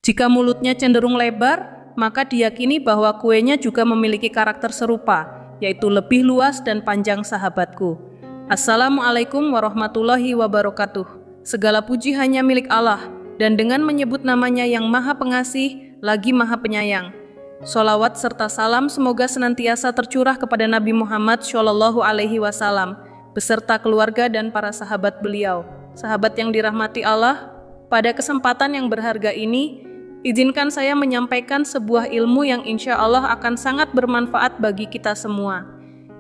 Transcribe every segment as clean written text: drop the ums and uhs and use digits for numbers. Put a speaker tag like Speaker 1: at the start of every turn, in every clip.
Speaker 1: Jika mulutnya cenderung lebar, maka diyakini bahwa kuenya juga memiliki karakter serupa, yaitu lebih luas dan panjang sahabatku. Assalamualaikum warahmatullahi wabarakatuh. Segala puji hanya milik Allah, dan dengan menyebut namanya yang maha pengasih, lagi maha penyayang. Sholawat serta salam semoga senantiasa tercurah kepada Nabi Muhammad SAW, beserta keluarga dan para sahabat beliau. Sahabat yang dirahmati Allah, pada kesempatan yang berharga ini, izinkan saya menyampaikan sebuah ilmu yang insya Allah akan sangat bermanfaat bagi kita semua.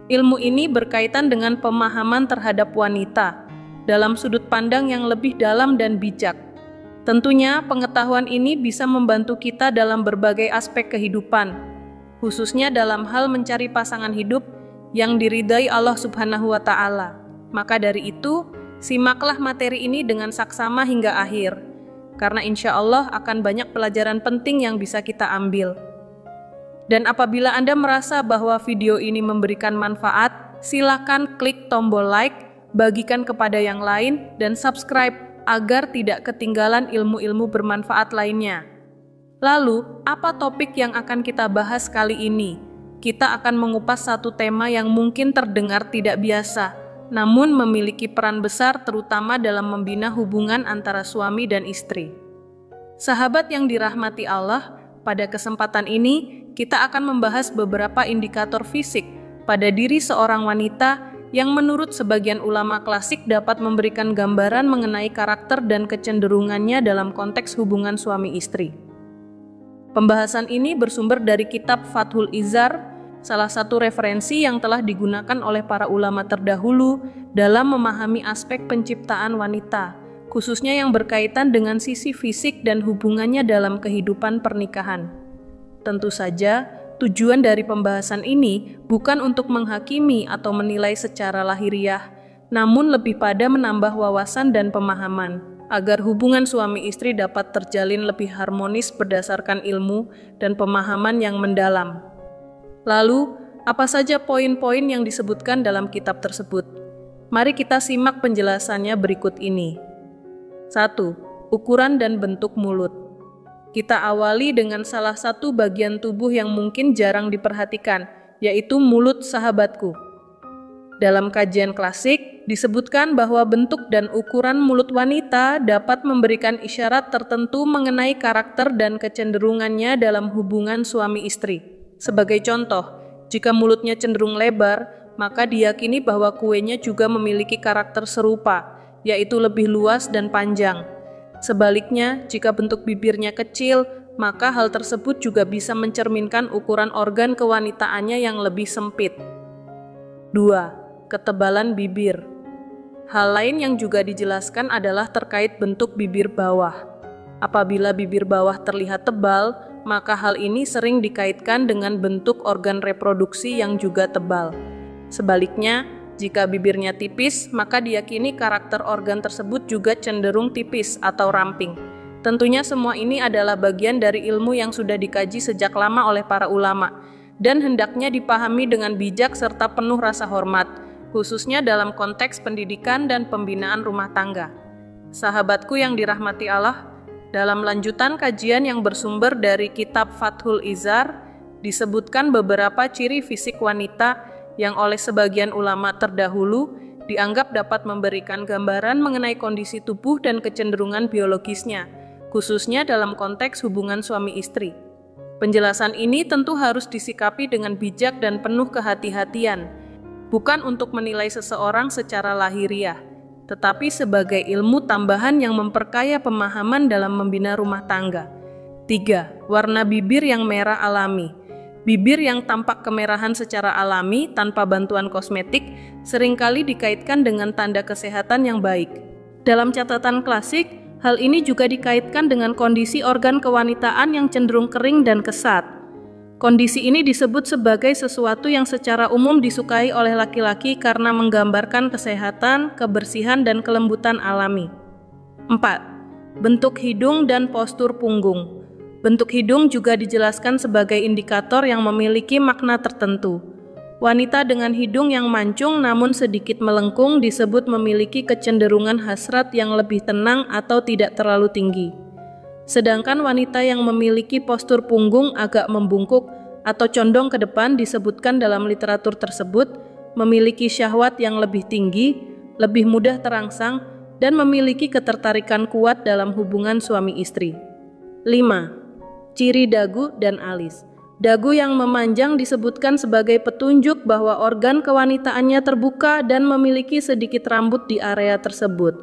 Speaker 1: Ilmu ini berkaitan dengan pemahaman terhadap wanita, dalam sudut pandang yang lebih dalam dan bijak. Tentunya pengetahuan ini bisa membantu kita dalam berbagai aspek kehidupan, khususnya dalam hal mencari pasangan hidup yang diridai Allah Subhanahu wa Ta'ala. Maka dari itu, simaklah materi ini dengan saksama hingga akhir, karena insya Allah akan banyak pelajaran penting yang bisa kita ambil. Dan apabila Anda merasa bahwa video ini memberikan manfaat, silakan klik tombol like, bagikan kepada yang lain, dan subscribe agar tidak ketinggalan ilmu-ilmu bermanfaat lainnya. Lalu, apa topik yang akan kita bahas kali ini? Kita akan mengupas satu tema yang mungkin terdengar tidak biasa, namun memiliki peran besar terutama dalam membina hubungan antara suami dan istri. Sahabat yang dirahmati Allah, pada kesempatan ini kita akan membahas beberapa indikator fisik pada diri seorang wanita yang menurut sebagian ulama klasik dapat memberikan gambaran mengenai karakter dan kecenderungannya dalam konteks hubungan suami istri. Pembahasan ini bersumber dari kitab Fathul Izar, salah satu referensi yang telah digunakan oleh para ulama terdahulu dalam memahami aspek penciptaan wanita, khususnya yang berkaitan dengan sisi fisik dan hubungannya dalam kehidupan pernikahan. Tentu saja, tujuan dari pembahasan ini bukan untuk menghakimi atau menilai secara lahiriah, namun lebih pada menambah wawasan dan pemahaman, agar hubungan suami istri dapat terjalin lebih harmonis berdasarkan ilmu dan pemahaman yang mendalam. Lalu, apa saja poin-poin yang disebutkan dalam kitab tersebut? Mari kita simak penjelasannya berikut ini. 1. Ukuran dan bentuk mulut. Kita awali dengan salah satu bagian tubuh yang mungkin jarang diperhatikan, yaitu mulut sahabatku. Dalam kajian klasik, disebutkan bahwa bentuk dan ukuran mulut wanita dapat memberikan isyarat tertentu mengenai karakter dan kecenderungannya dalam hubungan suami istri. Sebagai contoh, jika mulutnya cenderung lebar, maka diyakini bahwa kuenya juga memiliki karakter serupa, yaitu lebih luas dan panjang. Sebaliknya, jika bentuk bibirnya kecil, maka hal tersebut juga bisa mencerminkan ukuran organ kewanitaannya yang lebih sempit. 2. Ketebalan bibir. Hal lain yang juga dijelaskan adalah terkait bentuk bibir bawah. Apabila bibir bawah terlihat tebal, maka hal ini sering dikaitkan dengan bentuk organ reproduksi yang juga tebal. Sebaliknya, jika bibirnya tipis, maka diyakini karakter organ tersebut juga cenderung tipis atau ramping. Tentunya semua ini adalah bagian dari ilmu yang sudah dikaji sejak lama oleh para ulama, dan hendaknya dipahami dengan bijak serta penuh rasa hormat, khususnya dalam konteks pendidikan dan pembinaan rumah tangga. Sahabatku yang dirahmati Allah, dalam lanjutan kajian yang bersumber dari kitab Fathul Izar, disebutkan beberapa ciri fisik wanita yang oleh sebagian ulama terdahulu dianggap dapat memberikan gambaran mengenai kondisi tubuh dan kecenderungan biologisnya, khususnya dalam konteks hubungan suami istri. Penjelasan ini tentu harus disikapi dengan bijak dan penuh kehati-hatian, bukan untuk menilai seseorang secara lahiriah, tetapi sebagai ilmu tambahan yang memperkaya pemahaman dalam membina rumah tangga. 3. Warna bibir yang merah alami. Bibir yang tampak kemerahan secara alami tanpa bantuan kosmetik seringkali dikaitkan dengan tanda kesehatan yang baik. Dalam catatan klasik, hal ini juga dikaitkan dengan kondisi organ kewanitaan yang cenderung kering dan kesat. Kondisi ini disebut sebagai sesuatu yang secara umum disukai oleh laki-laki karena menggambarkan kesehatan, kebersihan, dan kelembutan alami. 4. Bentuk hidung dan postur punggung. Bentuk hidung juga dijelaskan sebagai indikator yang memiliki makna tertentu. Wanita dengan hidung yang mancung namun sedikit melengkung disebut memiliki kecenderungan hasrat yang lebih tenang atau tidak terlalu tinggi. Sedangkan wanita yang memiliki postur punggung agak membungkuk atau condong ke depan disebutkan dalam literatur tersebut memiliki syahwat yang lebih tinggi, lebih mudah terangsang, dan memiliki ketertarikan kuat dalam hubungan suami istri. 5. Ciri dagu dan alis. Dagu yang memanjang disebutkan sebagai petunjuk bahwa organ kewanitaannya terbuka dan memiliki sedikit rambut di area tersebut.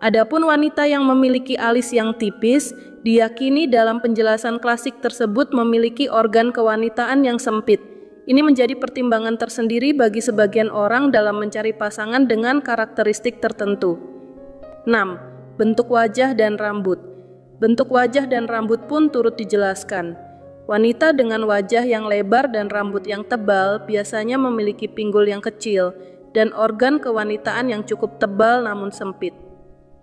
Speaker 1: Adapun wanita yang memiliki alis yang tipis, diyakini dalam penjelasan klasik tersebut memiliki organ kewanitaan yang sempit. Ini menjadi pertimbangan tersendiri bagi sebagian orang dalam mencari pasangan dengan karakteristik tertentu. 6. Bentuk wajah dan rambut. Bentuk wajah dan rambut pun turut dijelaskan. Wanita dengan wajah yang lebar dan rambut yang tebal biasanya memiliki pinggul yang kecil dan organ kewanitaan yang cukup tebal namun sempit.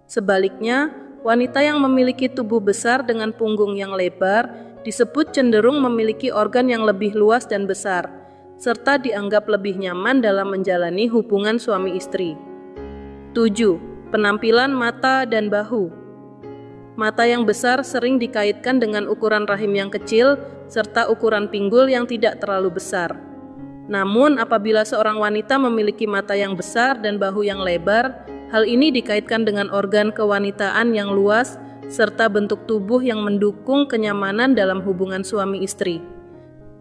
Speaker 1: Sebaliknya, wanita yang memiliki tubuh besar dengan punggung yang lebar disebut cenderung memiliki organ yang lebih luas dan besar, serta dianggap lebih nyaman dalam menjalani hubungan suami istri. 7. Penampilan mata dan bahu. Mata yang besar sering dikaitkan dengan ukuran rahim yang kecil, serta ukuran pinggul yang tidak terlalu besar. Namun, apabila seorang wanita memiliki mata yang besar dan bahu yang lebar, hal ini dikaitkan dengan organ kewanitaan yang luas serta bentuk tubuh yang mendukung kenyamanan dalam hubungan suami istri.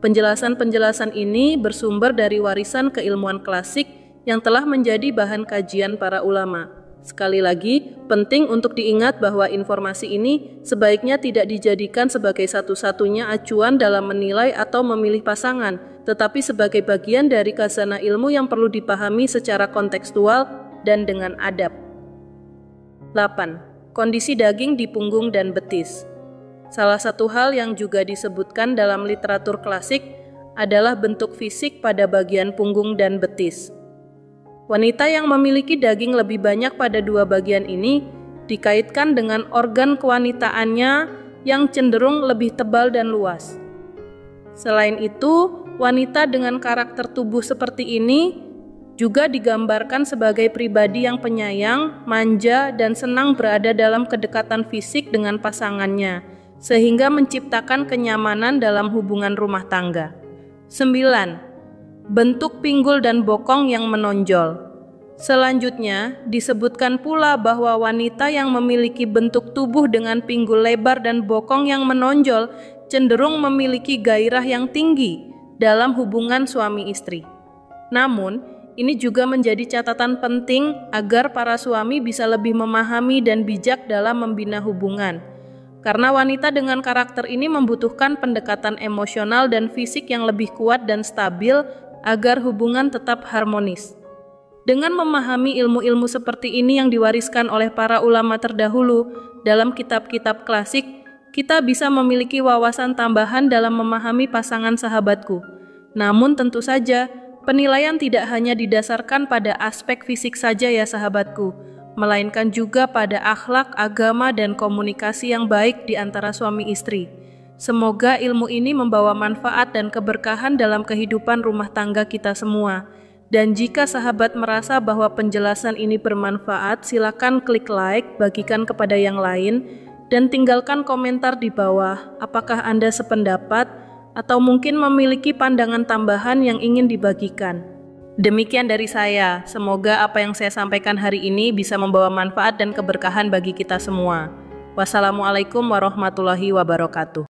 Speaker 1: Penjelasan-penjelasan ini bersumber dari warisan keilmuan klasik yang telah menjadi bahan kajian para ulama. Sekali lagi, penting untuk diingat bahwa informasi ini sebaiknya tidak dijadikan sebagai satu-satunya acuan dalam menilai atau memilih pasangan, tetapi sebagai bagian dari khazanah ilmu yang perlu dipahami secara kontekstual dan dengan adab. 8. Kondisi daging di punggung dan betis. Salah satu hal yang juga disebutkan dalam literatur klasik adalah bentuk fisik pada bagian punggung dan betis. Wanita yang memiliki daging lebih banyak pada dua bagian ini dikaitkan dengan organ kewanitaannya yang cenderung lebih tebal dan luas. Selain itu, wanita dengan karakter tubuh seperti ini juga digambarkan sebagai pribadi yang penyayang, manja, dan senang berada dalam kedekatan fisik dengan pasangannya, sehingga menciptakan kenyamanan dalam hubungan rumah tangga. 9. Bentuk pinggul dan bokong yang menonjol. Selanjutnya, disebutkan pula bahwa wanita yang memiliki bentuk tubuh dengan pinggul lebar dan bokong yang menonjol cenderung memiliki gairah yang tinggi dalam hubungan suami istri. Namun, ini juga menjadi catatan penting agar para suami bisa lebih memahami dan bijak dalam membina hubungan. Karena wanita dengan karakter ini membutuhkan pendekatan emosional dan fisik yang lebih kuat dan stabil agar hubungan tetap harmonis. Dengan memahami ilmu-ilmu seperti ini yang diwariskan oleh para ulama terdahulu dalam kitab-kitab klasik, kita bisa memiliki wawasan tambahan dalam memahami pasangan sahabatku. Namun tentu saja, penilaian tidak hanya didasarkan pada aspek fisik saja ya sahabatku, melainkan juga pada akhlak, agama, dan komunikasi yang baik di antara suami istri. Semoga ilmu ini membawa manfaat dan keberkahan dalam kehidupan rumah tangga kita semua. Dan jika sahabat merasa bahwa penjelasan ini bermanfaat, silakan klik like, bagikan kepada yang lain, dan tinggalkan komentar di bawah. Apakah Anda sependapat atau mungkin memiliki pandangan tambahan yang ingin dibagikan? Demikian dari saya. Semoga apa yang saya sampaikan hari ini bisa membawa manfaat dan keberkahan bagi kita semua. Wassalamualaikum warahmatullahi wabarakatuh.